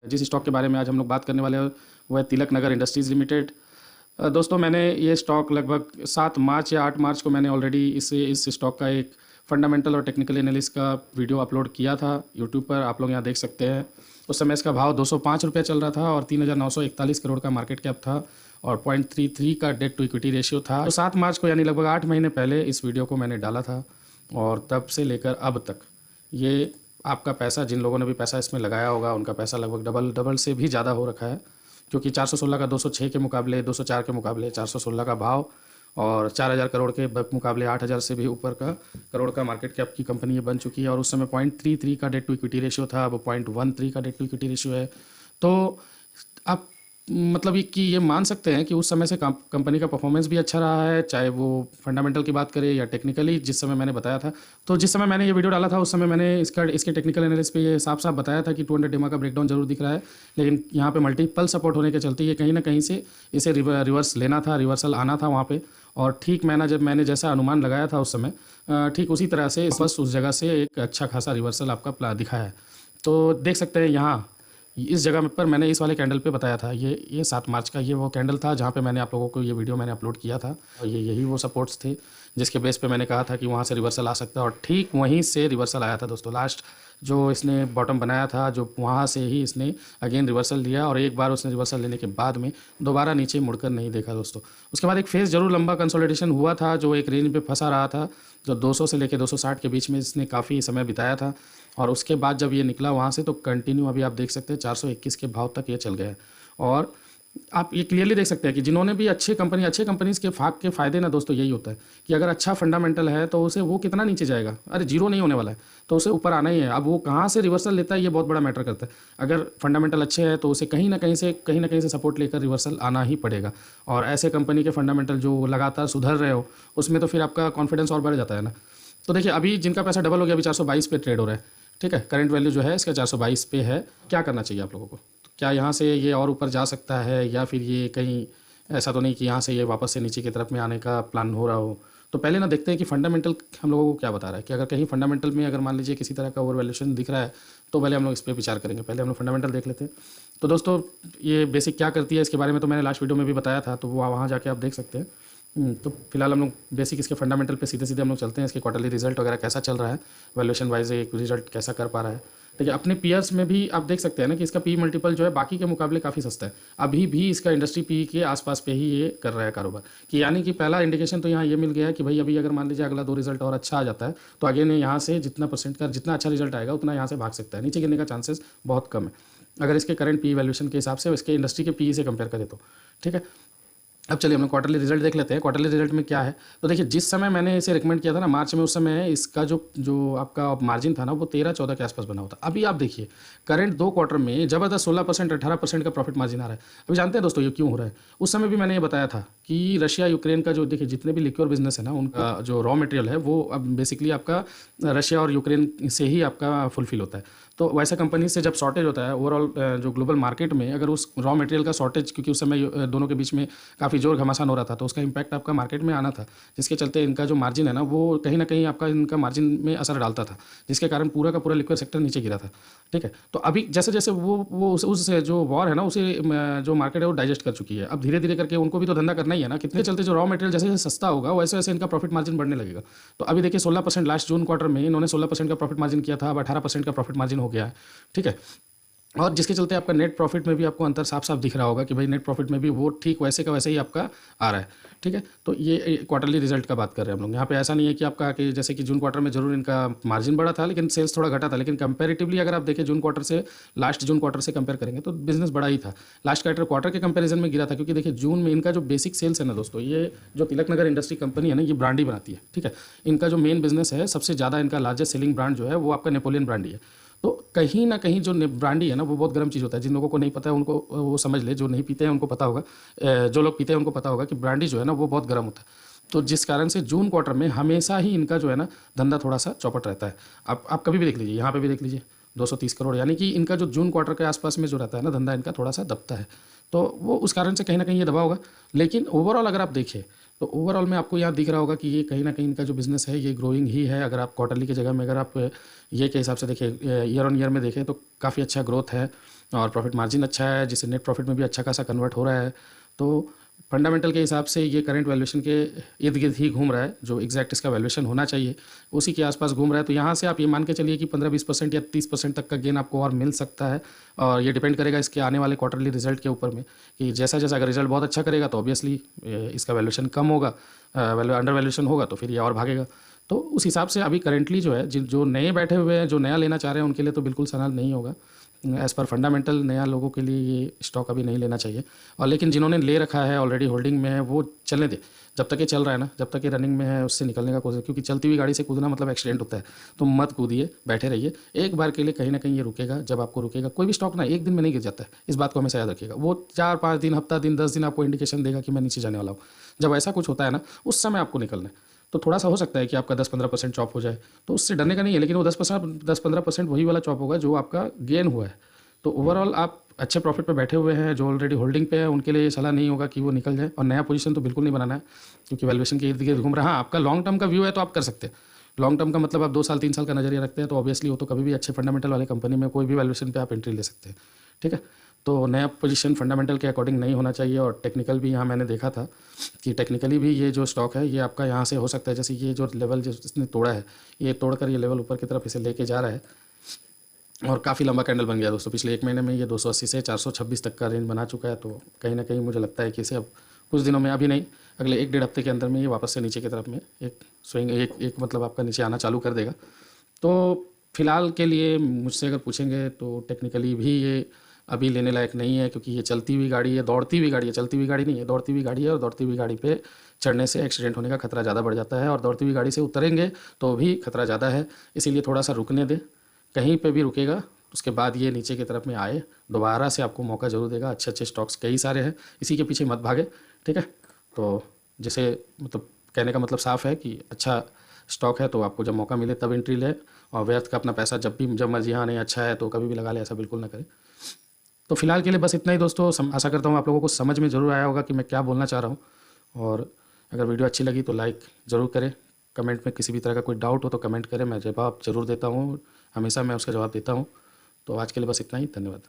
जिस स्टॉक के बारे में आज हम लोग बात करने वाले हैं वो है तिलक नगर इंडस्ट्रीज़ लिमिटेड। दोस्तों, मैंने ये स्टॉक लगभग 7 मार्च या 8 मार्च को मैंने ऑलरेडी इस स्टॉक का एक फंडामेंटल और टेक्निकल एनालिसिस का वीडियो अपलोड किया था यूट्यूब पर। आप लोग यहाँ देख सकते हैं। उस समय इसका भाव 205 रुपये चल रहा था और 3,941 करोड़ का मार्केट कैप था और 0.33 का डेट टू इक्विटी रेशियो था। तो 7 मार्च को यानी लगभग 8 महीने पहले इस वीडियो को मैंने डाला था और तब से लेकर अब तक ये आपका पैसा, जिन लोगों ने भी पैसा इसमें लगाया होगा, उनका पैसा लगभग डबल से भी ज़्यादा हो रखा है। क्योंकि 416 का 206 के मुकाबले, 204 के मुकाबले 416 का भाव और 4,000 करोड़ के मुकाबले 8,000 से भी ऊपर का करोड़ का मार्केट कैप की कंपनी ये बन चुकी है। और उस समय 0.33 का डेट टू इक्विटी रेशियो था, अब 0.13 का डेट टू इक्विटी रेशियो है। तो आप मतलब ये मान सकते हैं कि उस समय से कंपनी का परफॉर्मेंस भी अच्छा रहा है, चाहे वो फंडामेंटल की बात करें या टेक्निकली। जिस समय मैंने बताया था, तो जिस समय मैंने ये वीडियो डाला था उस समय मैंने इसके टेक्निकल एनालिसिस पे ये साफ साफ बताया था कि 200 डेमा का ब्रेकडाउन जरूर दिख रहा है, लेकिन यहाँ पे मल्टीपल सपोर्ट होने के चलते ये कहीं ना कहीं से इसे रिवर्स लेना था, रिवर्सल आना था वहाँ पे। और ठीक मैंने जैसा अनुमान लगाया था उस समय, ठीक उसी तरह से बस उस जगह से एक अच्छा खासा रिवर्सल आपका दिखा है। तो देख सकते हैं यहाँ इस जगह पर मैंने इस वाले कैंडल पे बताया था, ये 7 मार्च का ये वो कैंडल था जहाँ पे मैंने आप लोगों को ये वीडियो मैंने अपलोड किया था। और यही वो सपोर्ट्स थे जिसके बेस पे मैंने कहा था कि वहाँ से रिवर्सल आ सकता है और ठीक वहीं से रिवर्सल आया था दोस्तों। लास्ट जो इसने बॉटम बनाया था, जो वहाँ से ही इसने अगेन रिवर्सल लिया और एक बार उसने रिवर्सल लेने के बाद में दोबारा नीचे मुड़कर नहीं देखा दोस्तों। उसके बाद एक फेज़ जरूर लंबा कंसोलिडेशन हुआ था, जो एक रेंज पे फंसा रहा था, जो 200 से लेकर 260 के बीच में इसने काफ़ी समय बिताया था। और उसके बाद जब ये निकला वहाँ से तो कंटिन्यू अभी आप देख सकते हैं 421 के भाव तक ये चल गया है। और आप ये क्लियरली देख सकते हैं कि जिन्होंने भी अच्छे कंपनीज़ के फ़ायदे ना दोस्तों यही होता है कि अगर अच्छा फंडामेंटल है तो उसे वो कितना नीचे जाएगा, अरे जीरो नहीं होने वाला है, तो उसे ऊपर आना ही है। अब वो कहाँ से रिवर्सल लेता है ये बहुत बड़ा मैटर करता है। अगर फंडामेंटल अच्छे हैं तो उसे कहीं ना कहीं से सपोर्ट लेकर रिवर्सल आना ही पड़ेगा। और ऐसे कंपनी के फंडामेंटल जो लगातार सुधर रहे हो उसमें तो फिर आपका कॉन्फिडेंस और बढ़ जाता है ना। तो देखिए, अभी जिनका पैसा डबल हो गया, अभी 422 पे ट्रेड हो रहा है, ठीक है। करंट वैल्यू जो है इसका 422 पे है। क्या करना चाहिए आप लोगों को? क्या यहाँ से ये और ऊपर जा सकता है या फिर ये कहीं ऐसा तो नहीं कि यहाँ से ये वापस से नीचे की तरफ में आने का प्लान हो रहा हो? तो पहले ना देखते हैं कि फंडामेंटल हम लोगों को क्या बता रहा है। कि अगर कहीं फंडामेंटल में अगर मान लीजिए किसी तरह का ओवर वैल्यूएशन दिख रहा है तो पहले हम लोग इस पर विचार करेंगे। पहले हम लोग फंडामेंटल देख लेते हैं। तो दोस्तों, ये बेसिक क्या करती है इसके बारे में तो मैंने लास्ट वीडियो में भी बताया था, तो वो वहाँ जाके आप देख सकते हैं। तो फिलहाल हम लोग बेसिक इसके फंडामेंटल पे सीधे हम लोग चलते हैं। इसके क्वार्टरली रिजल्ट वगैरह कैसा चल रहा है, वैल्यूएशन वाइज एक रिजल्ट कैसा कर पा रहा है। देखिए, अपने पीयर्स में भी आप देख सकते हैं ना कि इसका पी मल्टीपल जो है बाकी के मुकाबले काफ़ी सस्ता है। अभी भी इसका इंडस्ट्री पी के आसपास पे ही ये कर रहा है कारोबार। कि यानी कि पहला इंडिकेशन तो यहाँ ये मिल गया है कि भाई अभी अगर मान लीजिए अगला 2 रिजल्ट और अच्छा आ जाता है तो अगेन यहाँ से जितना अच्छा रिजल्ट आएगा उतना यहाँ से भाग सकता है। नीचे गिरने का चांसेस बहुत कम है अगर इसके करंट पी वैल्यूएशन के हिसाब से इसके इंडस्ट्री के पी से कंपेयर करें तो, ठीक है। अब चलिए हम लोग क्वार्टरली रिजल्ट देख लेते हैं। क्वार्टरली रिजल्ट में क्या है, तो देखिए जिस समय मैंने इसे रिकमेंड किया था ना मार्च में, उस समय इसका जो आपका मार्जिन था ना वो 13-14 के आसपास बना हुआ था। अभी आप देखिए करंट 2 क्वार्टर में जबरदस्त 16%, 18% का प्रॉफिट मार्जिन आ रहा है। अभी जानते हैं दोस्तों ये क्यों हो रहा है? उस समय भी मैंने ये बताया था कि रशिया यूक्रेन का जो देखिए जितने भी लिक्योर बिजनेस है ना, उनका जो रॉ मटेरियल है वो अब बेसिकली आपका रशिया और यूक्रेन से ही आपका फुलफिल होता है। तो वैसे कंपनी से जब शॉर्टेज होता है ओवरऑल जो ग्लोबल मार्केट में, अगर उस रॉ मटेरियल का शॉर्टेज, क्योंकि उस समय दोनों के बीच में काफ़ी जोर घमासान हो रहा था, तो उसका इम्पैक्ट आपका मार्केट में आना था, जिसके चलते इनका जो मार्जिन है ना वो कहीं ना कहीं आपका इनका मार्जिन में असर डालता था, जिसके कारण पूरा का पूरा लिक्विड सेक्टर नीचे गिरा था, ठीक है। तो अभी जैसे जैसे वो उस जो वॉर है ना उसे जो मार्केट है वो डाइजेस्ट कर चुकी है। अब धीरे धीरे करके उनको भी तो धंधा करना ही है ना। कितने चलते जो रॉ मटेरियल जैसे जैसे सस्ता होगा वैसे वैसे इनका प्रॉफिट मार्जिन बढ़ने लगेगा। तो अभी देखिए 16% लास्ट जून क्वार्टर में इन्होंने 16% का प्रॉफिट मार्जिन किया था, अब 18% का प्रॉफिट मार्जिन हो गया है, ठीक है। और जिसके चलते आपका नेट प्रॉफिट में भी आपको अंतर साफ साफ दिख रहा होगा कि भाई नेट प्रॉफिट में भी वो ठीक वैसे का वैसे ही आपका आ रहा है, ठीक है। तो ये क्वार्टरली रिजल्ट का बात कर रहे हैं हम लोग। यहाँ पे ऐसा नहीं है कि आपका कि जैसे कि जून क्वार्टर में जरूर इनका मार्जिन बढ़ा था लेकिन सेल्स थोड़ा घटा था, लेकिन कंपैरेटिवली अगर आप देखें जून क्वार्टर से लास्ट जून क्वार्टर से कंपेयर करेंगे तो बिजनेस बड़ा ही था। लास्ट क्वार्टर के कंपेरिजन में गिरा था क्योंकि देखिए जून में इनका जो बेसिक सेल्स है ना दोस्तों, ये जो तिलक नगर इंडस्ट्री कंपनी है ना ये ब्रांड ही बनाती है, ठीक है। इनका जो मेन बिजनेस है सबसे ज़्यादा इनका लार्जेस्ट सेलिंग ब्रांड जो है वो आपका नेपोलियन ब्रांड ही है। तो कहीं ना कहीं जो ब्रांडी है ना वो बहुत गर्म चीज़ होता है। जिन लोगों को नहीं पता है उनको वो समझ ले, जो नहीं पीते हैं उनको पता होगा, जो लोग पीते हैं उनको पता होगा कि ब्रांडी जो है ना वो बहुत गर्म होता है। तो जिस कारण से जून क्वार्टर में हमेशा ही इनका जो है ना धंधा थोड़ा सा चौपट रहता है। आप कभी भी देख लीजिए, यहाँ पे भी देख लीजिए 230 करोड़, यानी कि इनका जो जून क्वार्टर के आसपास में जो रहता है ना धंधा इनका थोड़ा सा दबता है। तो वो उस कारण से कहीं ना कहीं ये दबा होगा। लेकिन ओवरऑल अगर आप देखें तो ओवरऑल में आपको यहाँ दिख रहा होगा कि ये कहीं ना कहीं इनका जो बिज़नेस है ये ग्रोइंग ही है। अगर आप क्वार्टरली की जगह में अगर आप ये के हिसाब से देखें, ईयर ऑन ईयर में देखें तो काफ़ी अच्छा ग्रोथ है। और प्रॉफिट मार्जिन अच्छा है, जिससे नेट प्रॉफिट में भी अच्छा खासा कन्वर्ट हो रहा है। तो फंडामेंटल के हिसाब से ये करंट वैल्यूएशन के इर्द गिर्द ही घूम रहा है, जो एग्जैक्ट इसका वैल्यूएशन होना चाहिए उसी के आसपास घूम रहा है। तो यहाँ से आप ये मान के चलिए कि 15-20% या 30% तक का गेन आपको और मिल सकता है। और ये डिपेंड करेगा इसके आने वाले क्वार्टरली रिजल्ट के ऊपर में, कि जैसा जैसा अगर रिजल्ट बहुत अच्छा करेगा तो ऑब्वियसली इसका वैल्यूएशन कम होगा, अंडर वैल्यूएशन होगा तो फिर ये और भागेगा। तो उस हिसाब से अभी करेंटली जो है, जो नए बैठे हुए हैं, जो नया लेना चाह रहे हैं, उनके लिए तो बिल्कुल सलाह नहीं होगा। एज़ पर फंडामेंटल नया लोगों के लिए ये स्टॉक अभी नहीं लेना चाहिए। और लेकिन जिन्होंने ले रखा है, ऑलरेडी होल्डिंग में है, वो चलने दे। जब तक ये चल रहा है ना, जब तक ये रनिंग में है, उससे निकलने का कोशिश, क्योंकि चलती हुई गाड़ी से कूदना मतलब एक्सीडेंट होता है। तो मत कूदिए, बैठे रहिए। एक बार के लिए कहीं ना कहीं ये रुकेगा। जब आपको रुकेगा, कोई भी स्टॉक ना एक दिन में नहीं गिर जाता है, इस बात को हमेशा याद रखिएगा। वो 4-5 दिन, हफ्ता दिन, 10 दिन आपको इंडिकेशन देगा कि मैं नीचे जाने वाला हूँ। जब ऐसा कुछ होता है ना, उस समय आपको निकलना है। तो थोड़ा सा हो सकता है कि आपका 10-15% चॉप हो जाए, तो उससे डरने का नहीं है। लेकिन वो 10-15% वही वाला चॉप होगा जो आपका गेन हुआ है। तो ओवरऑल आप अच्छे प्रॉफिट पे बैठे हुए हैं, जो ऑलरेडी होल्डिंग पे है, उनके लिए ये सलाह नहीं होगा कि वो निकल जाए। और नया पोजीशन तो बिल्कुल नहीं बनाना है, क्योंकि वैल्यूएशन के इर्द गिर्द घूम रहा है। हाँ, आपका लॉन्ग टर्म का व्यू है तो आप कर सकते हैं। लॉन्ग टर्म का मतलब आप 2 साल 3 साल का नजरिया रखते हैं, तो ऑब्वियसली वो तो कभी भी अच्छे फंडामेंटल वाले कंपनी में कोई भी वैल्यूएशन पे आप एंट्री ले सकते हैं। ठीक है, तो नया पोजीशन फंडामेंटल के अकॉर्डिंग नहीं होना चाहिए। और टेक्निकल भी यहाँ मैंने देखा था कि टेक्निकली भी ये जो स्टॉक है, ये आपका यहाँ से हो सकता है, जैसे ये जो लेवल जिसने तोड़ा है, ये तोड़कर ये लेवल ऊपर की तरफ इसे लेके जा रहा है। और काफ़ी लंबा कैंडल बन गया दोस्तों। पिछले 1 महीने में ये 280 से 426 तक का रेंज बना चुका है। तो कहीं ना कहीं मुझे लगता है कि इसे अब कुछ दिनों में, अभी नहीं, अगले 1-1.5 हफ्ते के अंदर में ये वापस से नीचे की तरफ में एक स्विंग, एक मतलब आपका नीचे आना चालू कर देगा। तो फिलहाल के लिए मुझसे अगर पूछेंगे तो टेक्निकली भी ये अभी लेने लायक नहीं है, क्योंकि ये चलती हुई गाड़ी है, दौड़ती हुई गाड़ी है, चलती हुई गाड़ी नहीं है, दौड़ती हुई गाड़ी है। और दौड़ती हुई गाड़ी पे चढ़ने से एक्सीडेंट होने का खतरा ज़्यादा बढ़ जाता है, और दौड़ती हुई गाड़ी से उतरेंगे तो भी खतरा ज़्यादा है। इसीलिए थोड़ा सा रुकने दें। कहीं पे भी रुकेगा, उसके बाद ये नीचे की तरफ में आए, दोबारा से आपको मौका ज़रूर देगा। अच्छे अच्छे स्टॉक्स कई सारे हैं, इसी के पीछे मत भागे। ठीक है, तो जैसे मतलब कहने का मतलब साफ़ है कि अच्छा स्टॉक है तो आपको जब मौका मिले तब एंट्री ले। और व्यर्थ का अपना पैसा जब मर्जी, हाँ नहीं अच्छा है तो कभी भी लगा ले, ऐसा बिल्कुल ना करें। तो फिलहाल के लिए बस इतना ही दोस्तों। आशा करता हूँ आप लोगों को समझ में ज़रूर आया होगा कि मैं क्या बोलना चाह रहा हूँ। और अगर वीडियो अच्छी लगी तो लाइक ज़रूर करें। कमेंट में किसी भी तरह का कोई डाउट हो तो कमेंट करें, मैं जवाब ज़रूर देता हूँ, हमेशा मैं उसका जवाब देता हूँ। तो आज के लिए बस इतना ही, धन्यवाद।